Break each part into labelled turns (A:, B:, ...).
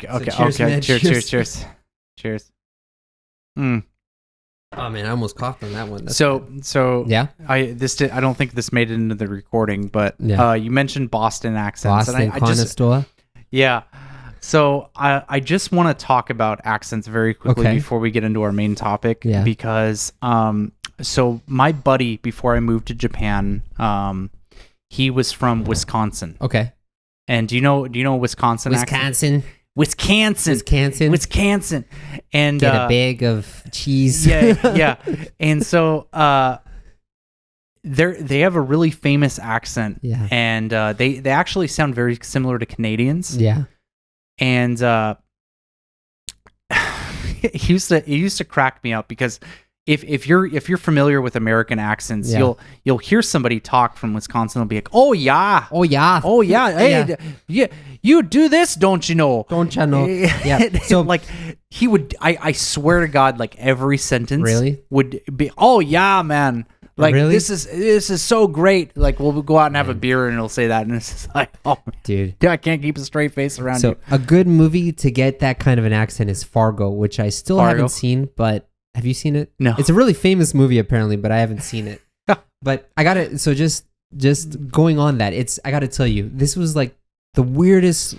A: Okay.
B: So cheers, man.
A: Cheers. Mm.
B: Oh man, I almost coughed on that one. That's
A: So
B: yeah.
A: I don't think this made it into the recording, but
B: Yeah.
A: you mentioned Boston accents,
B: Boston
A: and I just
B: Connoisseur.
A: yeah. So I just want to talk about accents very quickly before we get into our main topic, because so my buddy, before I moved to Japan, he was from Wisconsin.
B: Okay.
A: And do you know Wisconsin accent? Wisconsin. And
B: get a bag of cheese.
A: Yeah. And so they have a really famous accent.
B: Yeah.
A: And they actually sound very similar to Canadians.
B: Yeah.
A: And it used to crack me up because if you're familiar with American accents, you'll hear somebody talk from Wisconsin. They'll be like, oh yeah, hey, yeah, you do this, don't you know? Yeah. So like he would, I swear to God, like every sentence would be, oh yeah, man. Like this is so great. Like we'll go out and have a beer and he'll say that, and it's just like, oh
B: dude,
A: I can't keep a straight face around you.
B: So a good movie to get that kind of an accent is Fargo, which I still haven't seen, but have you seen it?
A: No.
B: It's a really famous movie apparently, but I haven't seen it. But I got it. So just going on that, I got to tell you, this was like the weirdest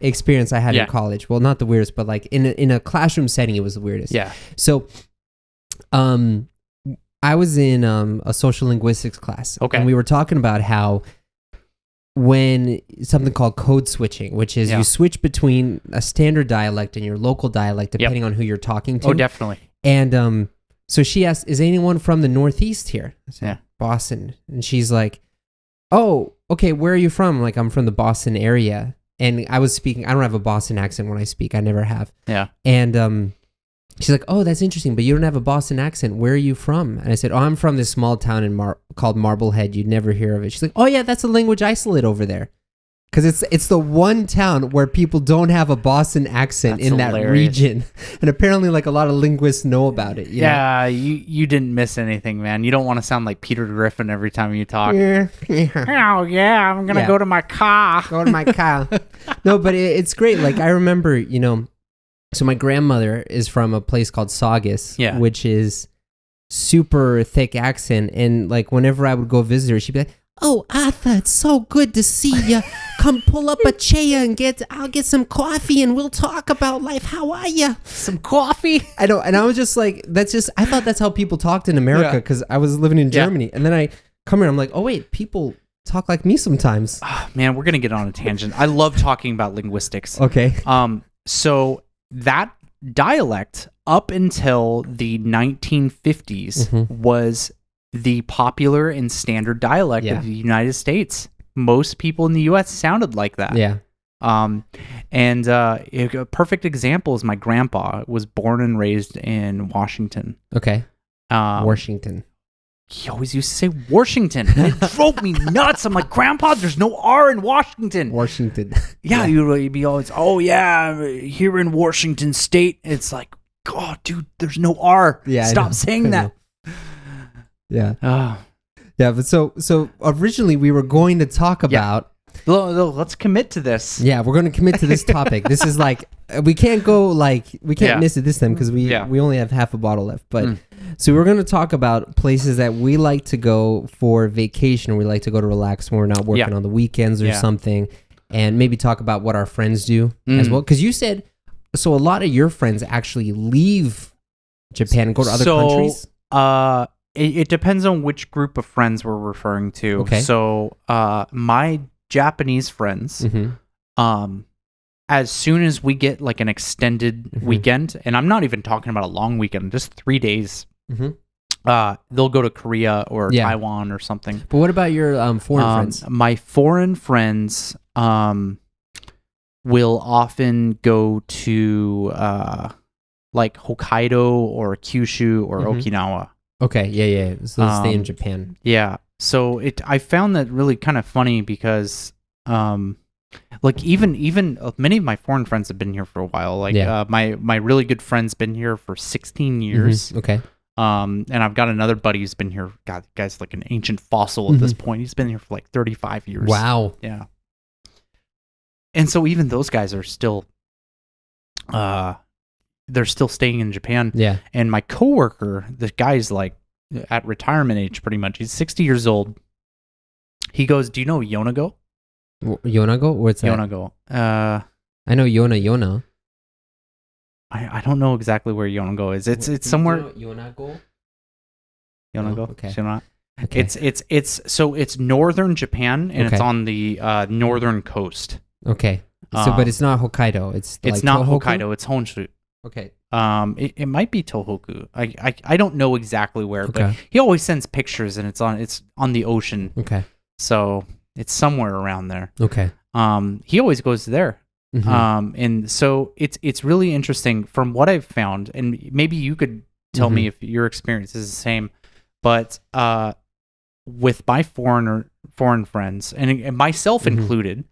B: experience I had in college. Well, not the weirdest, but like in a classroom setting, it was the weirdest.
A: Yeah.
B: So, I was in a social linguistics class.
A: Okay.
B: And we were talking about how when something called code switching, which is you switch between a standard dialect and your local dialect depending on who you're talking to.
A: Oh, definitely.
B: And so she asked, is anyone from the Northeast here? I said, Boston. And she's like, oh, okay, where are you from? Like, I'm from the Boston area. And I was speaking, I don't have a Boston accent when I speak. I never have.
A: Yeah.
B: And she's like, oh, that's interesting, but you don't have a Boston accent. Where are you from? And I said, oh, I'm from this small town called Marblehead. You'd never hear of it. She's like, oh yeah, that's a language isolate over there. Because it's the one town where people don't have a Boston accent in that region. And apparently like a lot of linguists know about it. You know?
A: You didn't miss anything, man. You don't want to sound like Peter Griffin every time you talk. Oh yeah, I'm going to go to my car.
B: No, but it's great. Like I remember, so my grandmother is from a place called Saugus, which is super thick accent. And like whenever I would go visit her, she'd be like, oh, Arthur, it's so good to see you. Come pull up a chair and I'll get some coffee and we'll talk about life. How are you?
A: Some coffee?
B: I know. And I was just like, I thought that's how people talked in America because I was living in Germany. And then I come here, I'm like, oh wait, people talk like me sometimes.
A: Oh, man, we're going to get on a tangent. I love talking about linguistics.
B: Okay.
A: So that dialect up until the 1950s was the popular and standard dialect of the United States. Most people in the U.S. sounded like that.
B: Yeah.
A: And a perfect example is my grandpa was born and raised in Washington.
B: Okay. Washington.
A: He always used to say Washington. And it drove me nuts. I'm like, Grandpa, there's no R in Washington.
B: Washington.
A: You'd be always, oh yeah, here in Washington State. It's like, God, dude, there's no R.
B: Yeah,
A: Stop saying that.
B: Yeah. Yeah, but so originally we were going to talk about...
A: Let's commit to this.
B: Yeah, we're going to commit to this topic. This is like, we can't miss it this time because we only have half a bottle left. But so we're going to talk about places that we like to go for vacation, or we like to go to relax when we're not working on the weekends or something, and maybe talk about what our friends do as well. Because you said, so a lot of your friends actually leave Japan and go to other countries?
A: It depends on which group of friends we're referring to.
B: Okay.
A: So my Japanese friends, as soon as we get like an extended weekend, and I'm not even talking about a long weekend, just 3 days, they'll go to Korea or Taiwan or something.
B: But what about your foreign friends?
A: My foreign friends will often go to like Hokkaido or Kyushu or Okinawa.
B: Okay, yeah. So they stay in Japan.
A: Yeah. So I found that really kind of funny because like even many of my foreign friends have been here for a while. Like my really good friend's been here for 16 years.
B: Okay.
A: And I've got another buddy who's been here. God, the guy's like an ancient fossil at this point. He's been here for like 35 years.
B: Wow.
A: Yeah. And so even those guys are still they're still staying in Japan.
B: Yeah.
A: And my coworker, the guy's like at retirement age pretty much. He's 60 years old. He goes, "Do you know Yonago?"
B: Yonago? What's that?
A: Yonago.
B: I know Yona.
A: I don't know exactly where Yonago is. It's somewhere.
B: Yonago.
A: Yonago.
B: Oh, okay.
A: Okay. It's northern Japan and it's on the northern coast.
B: Okay. So, but it's not Hokkaido. It's
A: not
B: Tohoku?
A: Hokkaido. It's Honshu.
B: Okay.
A: It might be Tohoku. I don't know exactly where, but he always sends pictures and it's on the ocean.
B: Okay.
A: So it's somewhere around there.
B: Okay.
A: He always goes there.
B: Mm-hmm.
A: And so it's really interesting from what I've found, and maybe you could tell me if your experience is the same, but with my foreign friends and myself included,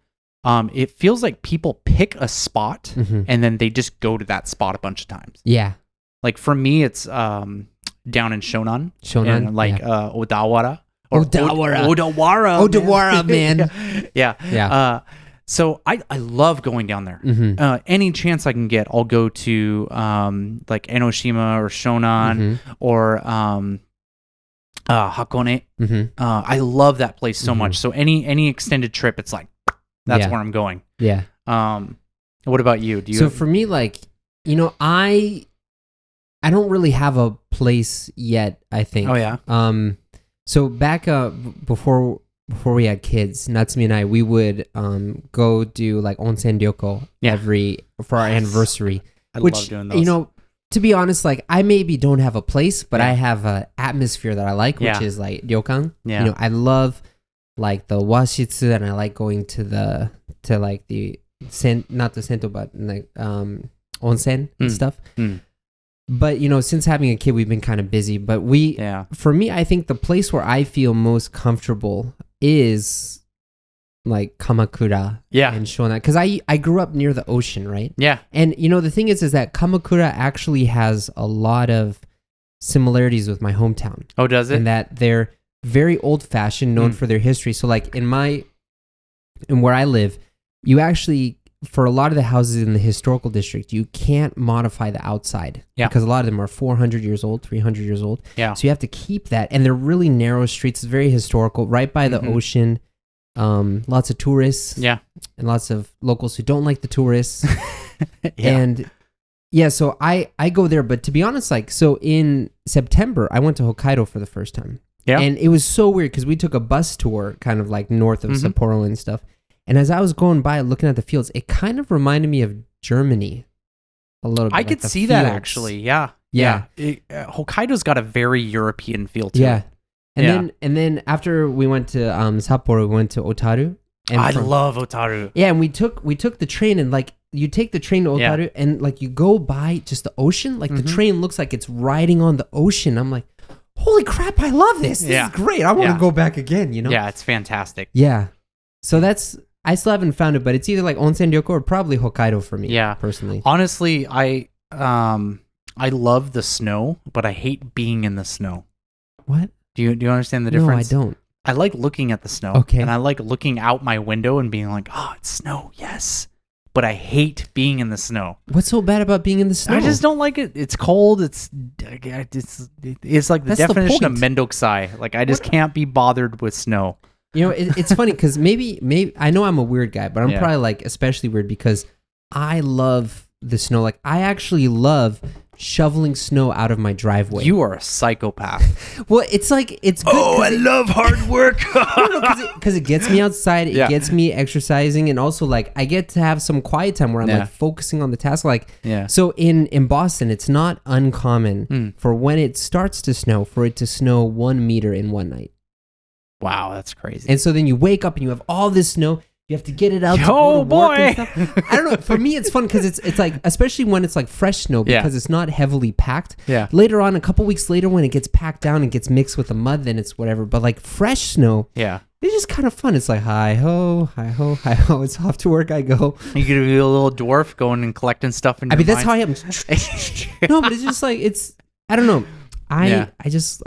A: it feels like people pick a spot and then they just go to that spot a bunch of times.
B: Yeah.
A: Like for me, it's down in Shonan, and Odawara.
B: Odawara, man.
A: Yeah. So I love going down there. Any chance I can get, I'll go to like Enoshima or Shonan or Hakone. I love that place so much. So any extended trip, it's like that's where I'm going.
B: Yeah.
A: What about you?
B: For me, like, I don't really have a place yet, I think.
A: Oh yeah.
B: So back before we had kids, Natsumi and I, we would go do like onsen ryoko for our anniversary.
A: I love doing those.
B: To be honest, like I maybe don't have a place, but I have an atmosphere that I like, which is like ryokan.
A: Yeah.
B: I love like the washitsu, and I like going to the not the sento, but like onsen and stuff. But since having a kid, we've been kind of busy. But for me, I think the place where I feel most comfortable is like Kamakura and Shonan, because I grew up near the ocean, right?
A: Yeah.
B: And the thing is that Kamakura actually has a lot of similarities with my hometown.
A: Oh, does it?
B: And that they're very old-fashioned, known for their history. So like in where I live, you actually, for a lot of the houses in the historical district, you can't modify the outside because a lot of them are 400 years old, 300 years old.
A: Yeah.
B: So you have to keep that. And they're really narrow streets. It's very historical, right by the ocean. Lots of tourists.
A: Yeah.
B: And lots of locals who don't like the tourists. And so I go there. But to be honest, so in September, I went to Hokkaido for the first time.
A: Yeah.
B: And it was so weird because we took a bus tour kind of like north of Sapporo and stuff. And as I was going by looking at the fields, it kind of reminded me of Germany a little bit.
A: I could see that actually. Yeah. Hokkaido's got a very European feel to it.
B: And then after we went to Sapporo, we went to Otaru. And
A: I love Otaru.
B: Yeah, and we took the train, and like you take the train to Otaru and like you go by just the ocean, like the train looks like it's riding on the ocean. I'm like, holy crap, I love this. This is great. I want to go back again,
A: Yeah, it's fantastic.
B: Yeah. So I still haven't found it, but it's either like onsen ryoko or probably Hokkaido for me. Yeah, personally.
A: Honestly, I love the snow, but I hate being in the snow.
B: What?
A: Do you understand the difference?
B: No, I don't.
A: I like looking at the snow.
B: Okay.
A: And I like looking out my window and being like, oh, it's snow. Yes. But I hate being in the snow.
B: What's so bad about being in the snow?
A: I just don't like it. It's cold. It's like the definition of mendokusai. Like I just can't be bothered with snow.
B: It's funny because maybe I know I'm a weird guy, but I'm probably like especially weird because I love the snow. Like I actually love shoveling snow out of my driveway.
A: You are a psychopath.
B: Well, it's like it's good.
A: Oh, I love hard work.
B: Because it gets me outside. It gets me exercising, and also like I get to have some quiet time where I'm like focusing on the task. Like so in Boston, it's not uncommon for when it starts to snow for it to snow 1 meter in one night.
A: Wow, that's crazy.
B: And so then you wake up and you have all this snow. You have to get it out to go to work and stuff. I don't know. For me, it's fun because it's like, especially when it's like fresh snow because it's not heavily packed.
A: Yeah.
B: Later on, a couple weeks later, when it gets packed down and gets mixed with the mud, then it's whatever. But like fresh snow, it's just kind of fun. It's like hi ho, hi ho, hi ho. It's off to work I go.
A: You could be a little dwarf going and collecting stuff in your
B: that's how I am. No, but it's just like I don't know. I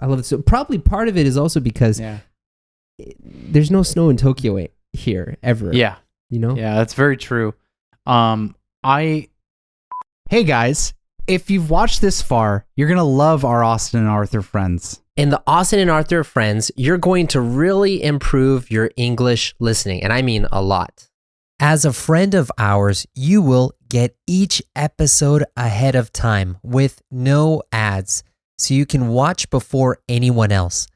B: love it. So probably part of it is also because there's no snow in Tokyo here ever.
A: Yeah.
B: Yeah,
A: that's very true. I Hey guys, if you've watched this far, you're going to love our Austin and Arthur friends.
C: In the Austin and Arthur friends, you're going to really improve your English listening, and I mean a lot.
D: As a friend of ours, you will get each episode ahead of time with no ads, so you can watch before anyone else.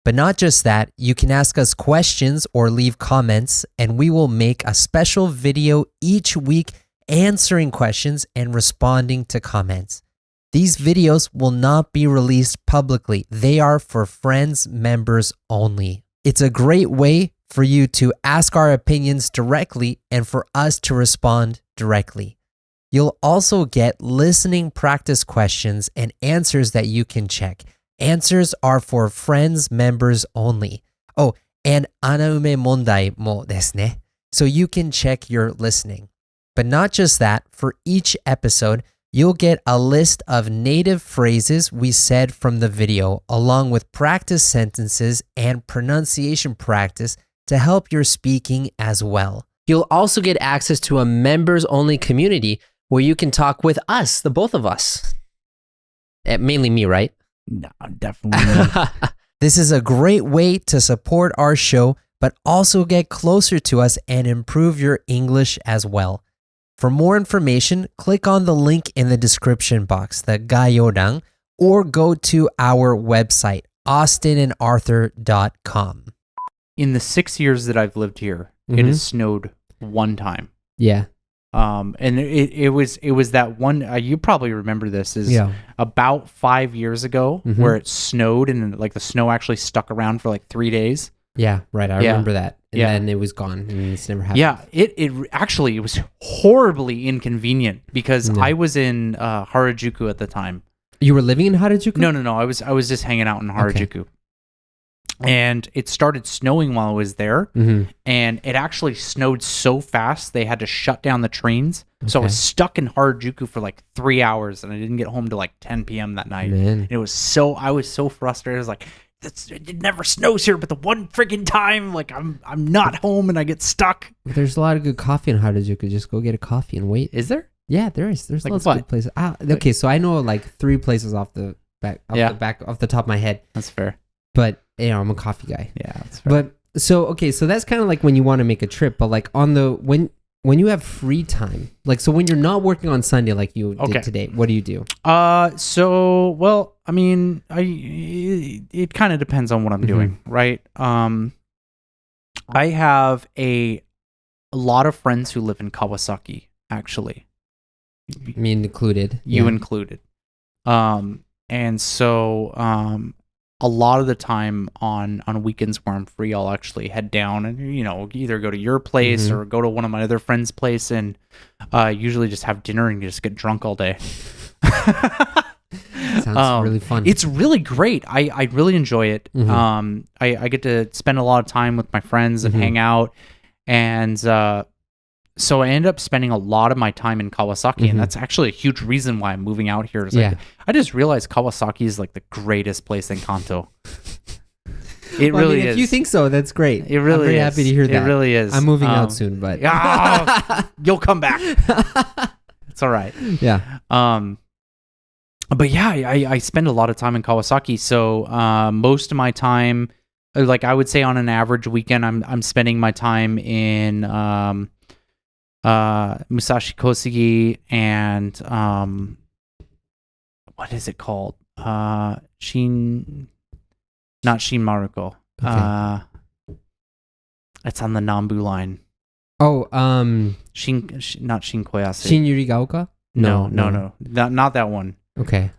D: But not just that, you can ask us questions or leave comments, and we will make a special video each week answering questions and responding to comments. These videos will not be released publicly. They are for friends, members only. It's a great way for you to ask our opinions directly and for us to respond directly. You'll also get listening practice questions and answers that you can check. Answers are for friends, members only. Oh, and anaume mondai mo desu ne. So you can check your listening. But not just that, for each episode, you'll get a list of native phrases we said from the video, along with practice sentences and pronunciation practice to help your speaking as well.
C: You'll also get access to a members-only community where you can talk with us, the both of us. Mainly me, right?
A: No, definitely not.
D: This is a great way to support our show, but also get closer to us and improve your English as well. For more information, click on the link in the description box, the gayorang, or go to our website, austinandarthur.com.
A: In the 6 years that I've lived here, it has snowed one time.
B: Yeah.
A: And it was that one, you probably remember this, is about 5 years ago where it snowed and like the snow actually stuck around for like 3 days.
B: Yeah, right. I remember that. And then it was gone and it's never happened.
A: Yeah, it was horribly inconvenient because I was in Harajuku at the time.
B: You were living in Harajuku?
A: No. I was just hanging out in Harajuku. Okay. And it started snowing while I was there. And it actually snowed so fast they had to shut down the trains. Okay. So I was stuck in Harajuku for like 3 hours and I didn't get home till like 10 p.m. that night. Man. I was so frustrated. I was like, it never snows here, but the one freaking time, like I'm not home and I get stuck.
B: There's a lot of good coffee in Harajuku. Just go get a coffee and wait.
A: Is there?
B: Yeah, there is. There's like lots of good places. Okay, so I know like 3 places off the top of my head.
A: That's fair.
B: But I'm a coffee guy.
A: Yeah, that's fair.
B: But so that's kind of like when you want to make a trip. But like when you have free time, like so when you're not working on Sunday like you did today, what do you do?
A: I mean, it kind of depends on what I'm doing, right? I have a lot of friends who live in Kawasaki, actually.
B: Me included.
A: You included. And so a lot of the time on weekends where I'm free, I'll actually head down and, either go to your place or go to one of my other friends' place and usually just have dinner and just get drunk all day.
B: Sounds really fun.
A: It's really great. I really enjoy it. I get to spend a lot of time with my friends and hang out. And so I end up spending a lot of my time in Kawasaki, and that's actually a huge reason why I'm moving out here. I just realized Kawasaki is like the greatest place in Kanto. It really is.
B: If you think so, that's great.
A: It really is.
B: I'm very happy to hear that.
A: It really is.
B: I'm moving out soon, but
A: you'll come back. It's all right.
B: Yeah.
A: But yeah, I spend a lot of time in Kawasaki. So most of my time, like I would say on an average weekend, I'm spending my time in Musashi Kosugi and what is it called? Not Shin Maruko. Okay. It's on the Nambu line.
B: Oh,
A: not Shin Koyasu.
B: Shin Yurigaoka?
A: No. Not that one.
B: Okay.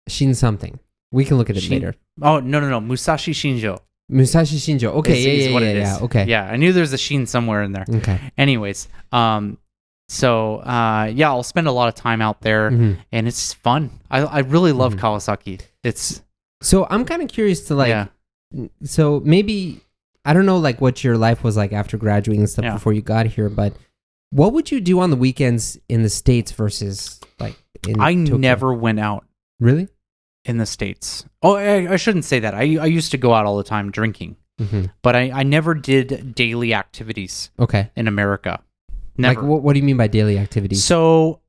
B: Shin something. We can look at it later.
A: Oh, no. Musashi Shinjo.
B: Musashi Shinjo. Okay, yeah. Okay.
A: Yeah, I knew there's a Shin somewhere in there.
B: Okay.
A: Anyways, I'll spend a lot of time out there, and it's fun. I really love Kawasaki.
B: So I'm kind of curious to so maybe, I don't know like what your life was like after graduating and stuff before you got here, but what would you do on the weekends in the States versus like in Tokyo?
A: Never went out.
B: Really?
A: In the States. Oh, I shouldn't say that. I used to go out all the time drinking, but I never did daily activities.
B: Okay.
A: In America. Never.
B: Like what do you mean by daily activities?
A: So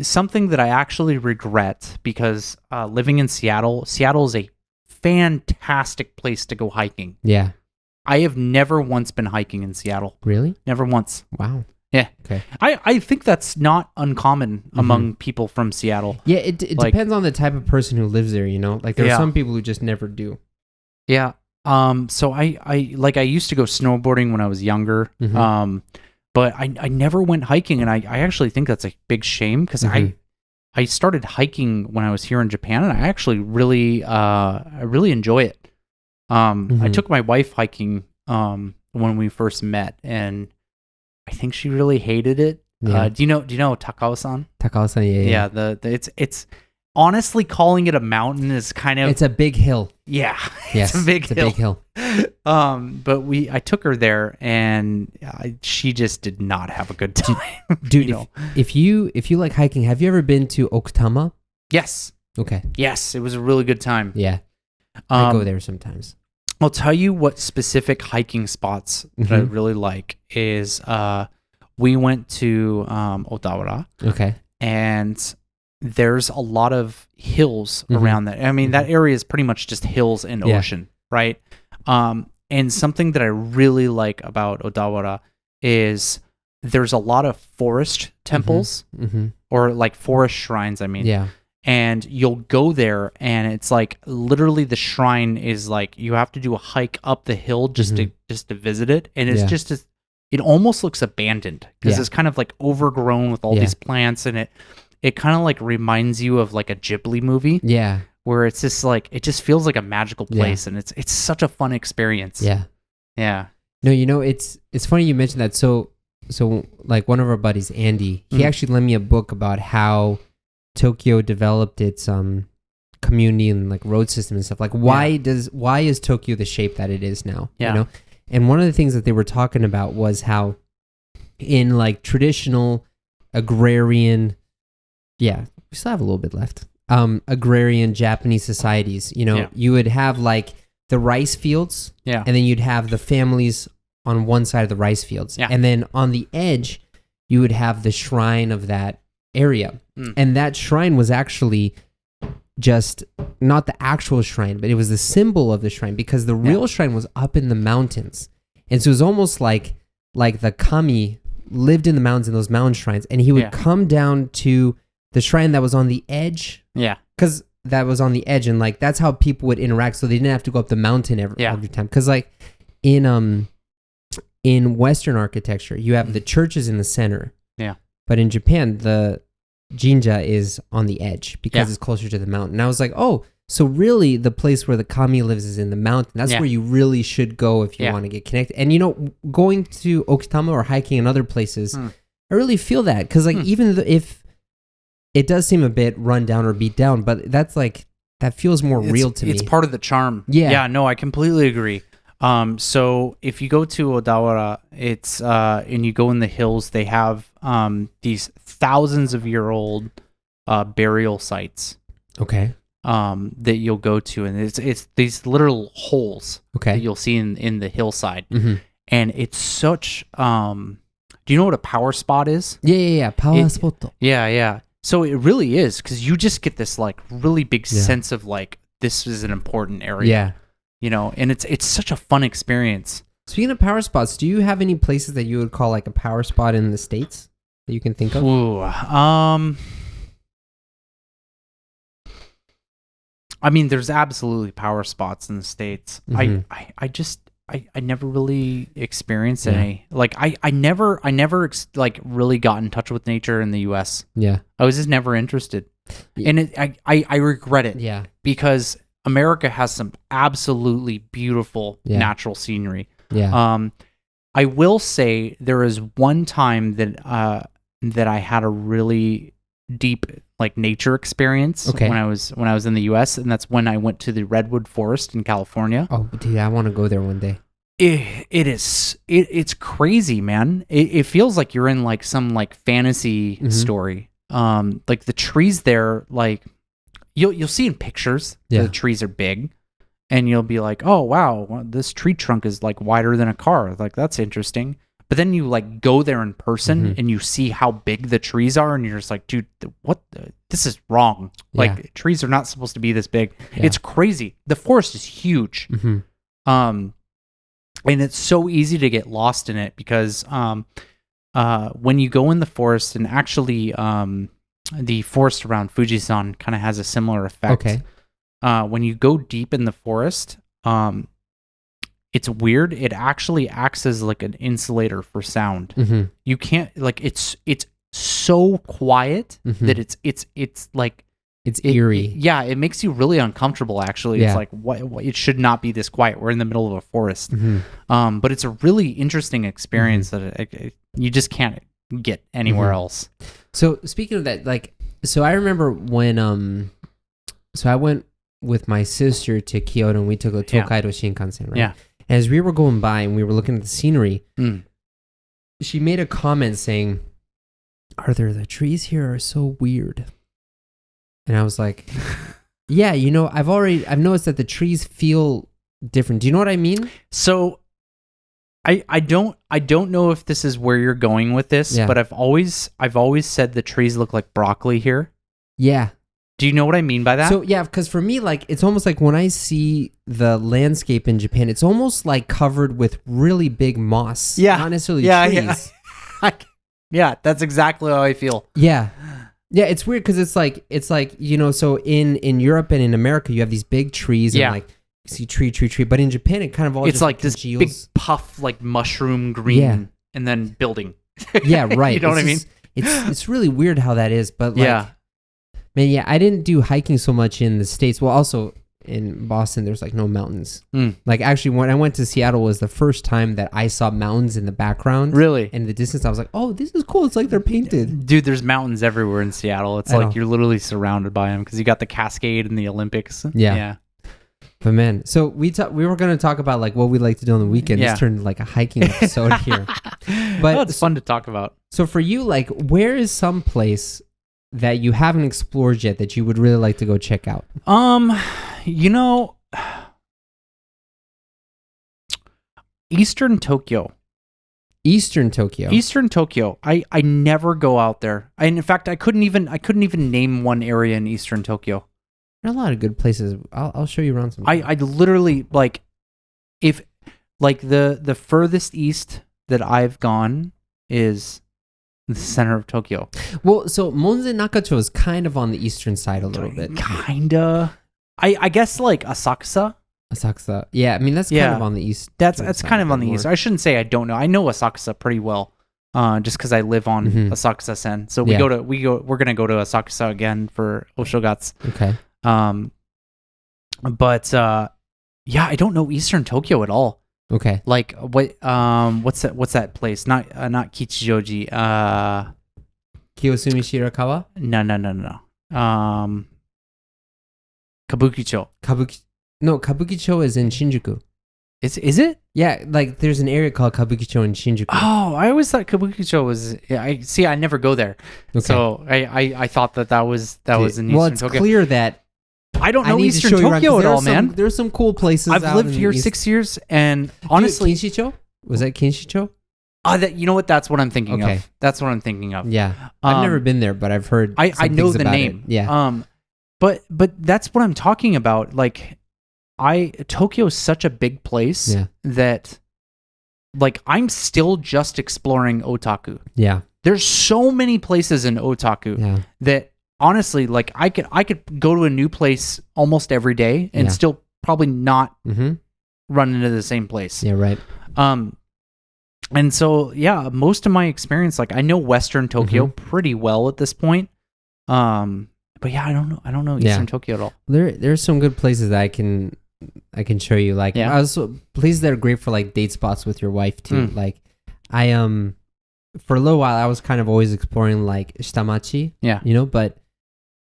A: something that I actually regret because living in Seattle is a fantastic place to go hiking.
B: Yeah.
A: I have never once been hiking in Seattle.
B: Really?
A: Never once.
B: Wow.
A: Yeah.
B: Okay.
A: I think that's not uncommon among people from Seattle.
B: Yeah, it depends on the type of person who lives there, you know? Like there are some people who just never do.
A: Yeah. So I used to go snowboarding when I was younger. But I never went hiking, and I actually think that's a big shame because I started hiking when I was here in Japan, and I actually really enjoy it. I took my wife hiking when we first met, and I think she really hated it.
B: Yeah.
A: Do you know Takao-san?
B: Takao-san, yeah.
A: It's honestly calling it a mountain is kind of...
B: It's a big hill.
A: Yeah.
B: Yes,
A: it's a big hill. But I took her there, and she just did not have a good time.
B: Dude, if you like hiking, have you ever been to Okutama?
A: Yes.
B: Okay.
A: Yes, it was a really good time.
B: Yeah. I go there sometimes.
A: I'll tell you what specific hiking spots that I really like is we went to Odawara.
B: Okay.
A: And there's a lot of hills around that. I mean, that area is pretty much just hills and ocean, right? And something that I really like about Odawara is there's a lot of forest temples or like forest shrines, I mean.
B: Yeah.
A: And you'll go there, and it's like literally the shrine is like you have to do a hike up the hill just to visit it, and it's just it almost looks abandoned because it's kind of like overgrown with all these plants, and it kind of like reminds you of like a Ghibli movie, where it's just like it just feels like a magical place, and it's such a fun experience. Yeah.
B: No, you know, it's funny you mentioned that. So like one of our buddies, Andy, he actually lent me a book about how Tokyo developed its community and like road system and stuff. Like why is Tokyo the shape that it is now? You know? And one of the things that they were talking about was how in like traditional agrarian, we still have a little bit left. Agrarian Japanese societies, you know, you would have like the rice fields, and then you'd have the families on one side of the rice fields, and then on the edge you would have the shrine of that area. And that shrine was actually just not the actual shrine, but it was the symbol of the shrine because the real shrine was up in the mountains. And so it was almost like the kami lived in the mountains in those mountain shrines, and he would come down to the shrine that was on the edge. Yeah. Because that was on the edge, and like that's how people would interact, so they didn't have to go up the mountain every time. Because like in Western architecture, you have the churches in the center. Yeah. But in Japan, the jinja is on the edge because it's closer to the mountain. And I was like, oh, so really the place where the kami lives is in the mountain. That's where you really should go if you want to get connected. And you know, going to Okutama or hiking in other places, I really feel that because like even if it does seem a bit run down or beat down, but that's like that feels more real to me. It's
A: part of the charm. Yeah, no, I completely agree. So if you go to Odawara, it's and you go in the hills, they have these thousands of year old burial sites.
B: Okay.
A: That you'll go to, and it's these literal holes that you'll see in the hillside, and it's such. Do you know what a power spot is?
B: Yeah. Power spot.
A: Yeah. So it really is because you just get this like really big sense of like this is an important area. Yeah. You know, and it's such a fun experience.
B: Speaking of power spots, do you have any places that you would call like a power spot in the States that you can think of?
A: Ooh, I mean, there's absolutely power spots in the States. I never really experienced any. Like I never like really got in touch with nature in the U.S. Yeah, I was just never interested, and I regret it. Yeah, because America has some absolutely beautiful natural scenery. Yeah. I will say there is one time that I had a really deep like nature experience when I was in the US, and that's when I went to the redwood forest in California.
B: Oh, dude, I want to go there one day.
A: It's crazy, man. It feels like you're in like some like fantasy story. Like the trees there, like you'll see in pictures the trees are big, and you'll be like, oh wow, this tree trunk is like wider than a car. Like that's interesting. But then you like go there in person and you see how big the trees are, and you're just like, dude, this is wrong. Like trees are not supposed to be this big. It's crazy. The forest is huge. And it's so easy to get lost in it because when you go in the forest, and actually the forest around Fujisan kind of has a similar effect.
B: Okay.
A: When you go deep in the forest, it's weird. It actually acts as like an insulator for sound. You can't like it's so quiet that it's like
B: it's eerie.
A: It makes you really uncomfortable. Actually, it's like what it should not be this quiet. We're in the middle of a forest, but it's a really interesting experience that you just can't get anywhere else.
B: So speaking of that, like, so I remember when so I went with my sister to Kyoto and we took a Hokkaido Shinkansen, right? Yeah. As we were going by and we were looking at the scenery, she made a comment saying, "Arthur, the trees here are so weird." And I was like, "Yeah, you know, I've noticed that the trees feel different." Do you know what I mean?
A: So I don't know if this is where you're going with this, but I've always said the trees look like broccoli here.
B: Yeah.
A: Do you know what I mean by that?
B: So yeah, because for me, like, it's almost like when I see the landscape in Japan, it's almost like covered with really big moss.
A: Yeah.
B: Not necessarily trees.
A: Yeah, that's exactly how I feel.
B: Yeah. Yeah, it's weird because it's like, you know, so in Europe and in America, you have these big trees and like you see tree. But in Japan, it kind of all
A: it's
B: just
A: like this big puff, like mushroom green and then building.
B: Yeah, right.
A: You know what I mean?
B: It's really weird how that is. But like, man, yeah, I didn't do hiking so much in the States. Well, also in Boston, there's like no mountains. Like actually, when I went to Seattle was the first time that I saw mountains in the background.
A: Really?
B: In the distance, I was like, oh, this is cool. It's like they're painted.
A: Dude, there's mountains everywhere in Seattle. It's like you're literally surrounded by them because you got the Cascade and the Olympics. Yeah.
B: But man, so we were going to talk about like what we like to do on the weekend. This turned like a hiking episode here. But
A: it's fun to talk about.
B: So for you, like, where is some place that you haven't explored yet that you would really like to go check out?
A: You know, Eastern Tokyo. I never go out there. In fact, I couldn't even name one area in Eastern Tokyo.
B: There are a lot of good places. I'll show you around some.
A: I literally like, if like the furthest east that I've gone is the center of Tokyo.
B: Well, so Monzen Nakacho is kind of on the eastern side a little bit.
A: Kinda. I guess like Asakusa.
B: Yeah, I mean that's kind of on the east.
A: That's kind of on the east. I shouldn't say I don't know. I know Asakusa pretty well. Just because I live on Asakusa-sen. So we're gonna go to Asakusa again for Oshogatsu.
B: Okay.
A: But I don't know Eastern Tokyo at all.
B: Okay.
A: Like what's that place? Not Kichijoji.
B: Kiyosumi Shirakawa?
A: No. Kabukicho.
B: Kabukicho is in Shinjuku.
A: Is it?
B: Yeah, like there's an area called Kabukicho in Shinjuku.
A: Oh, I always thought Kabukicho was. I never go there. Okay. So I thought that was in Eastern Tokyo.
B: Well, it's clear that
A: I don't know Eastern Tokyo at all, man.
B: There's some cool places.
A: I've lived here 6 years, and honestly,
B: Kinshicho? Was that Kinshicho?
A: You know what? That's what I'm thinking of. That's what I'm thinking of.
B: Yeah, I've never been there, but I've heard.
A: I know the name.
B: It. Yeah.
A: But that's what I'm talking about. Like, Tokyo is such a big place that, like, I'm still just exploring otaku.
B: Yeah.
A: There's so many places in otaku that. Honestly, like I could go to a new place almost every day and still probably not run into the same place.
B: Yeah, right.
A: And so most of my experience, like I know Western Tokyo pretty well at this point. But I don't know Eastern Tokyo at all.
B: There's some good places that I can show you. Like also places that are great for like date spots with your wife too. Like I for a little while I was kind of always exploring like Shitamachi. Yeah. You know, but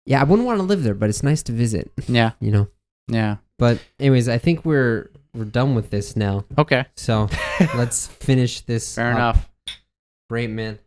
B: I wouldn't want to live there, but it's nice to visit. Yeah. You know?
A: Yeah.
B: But anyways, I think we're done with this now.
A: Okay.
B: So let's finish this.
A: Fair enough.
B: Great, man.